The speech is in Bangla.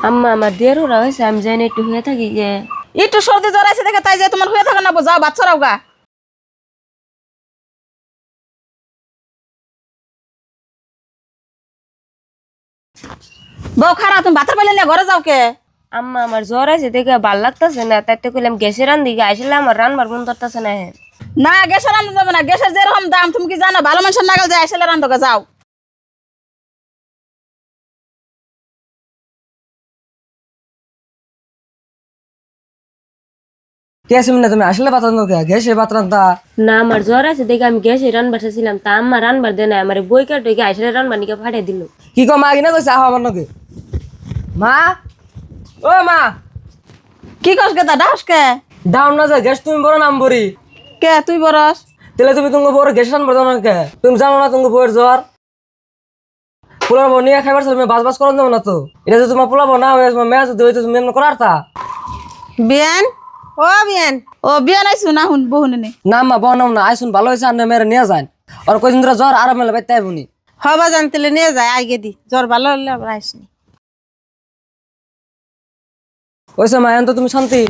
আম্মা আমার দেরও হয়েছে, আমি জানি একটু হয়ে থাকি গে। একটু সর্দি জ্বর আছে দেখে তাই যে তোমার হয়ে থাকে না, যাও বাচ্চারাও গা। বউ খারাপ, তুমি ভাতের পাইলে নিয়ে ঘরে যাও কে? আম্মা আমার জ্বর আছে দেখে ভাল লাগতেছে না, তাইতে কইলাম গ্যাসের রান দিকে আসলে আমার রান্নার মন ধরতেছে না। হ্যাঁ না, গ্যাসের রান্ধা যাবে না, গ্যাসের যেরকম দাম তুমি কি জানো? ভালো মানুষের নাগাল যায় আসলে রান্ধোকে যাও। কে শুনি না তুমি আসলে পাতা গ্যাসে পাত রান্তা। না, আমার জ্বর আছে দেখে আমি গ্যাসে রান্নার চাইছিলাম, তা আম্মা রান্নার দেয় না, আমার বই কাটে আসলে রান্নার নিকে ফাটিয়ে দিল। কি কো মা কিনা কইছে আহ আমার নকে। মা, ও মা, কি কস কে? তা ডাস কে? ডাউন না যায় গ্যাস তুমি বড় নাম বরি। কে তুই বরস? তাহলে তুমি তোমার বড় গ্যাস রান্না দাও না কে? তুমি জানো না তোমার বউয়ের জ্বর? পোলার বউ নিয়ে খাইবার তুমি বাস বাস করেন দেবো না তো। এটা যে তোমার পোলা বউ না হয়ে তোমার মেয়ে যদি হইতো তুমি এমন করার তা। বিয়ান, ও বিয়ান, ও বিয়ান আইসু না হুন বহুনে নে। না মা বনাম না আইসুন ভালো হয়েছে আর মেরে নিয়ে যান। আর কয়দিন ধরে জ্বর আরাম মেলে বাইতে আইবনি। হবা জানতেলে নিয়ে যায় আগে দি, জ্বর ভালো হলে আবার আইসনি। ওইসব মা এখন তো তুমি শান্তি।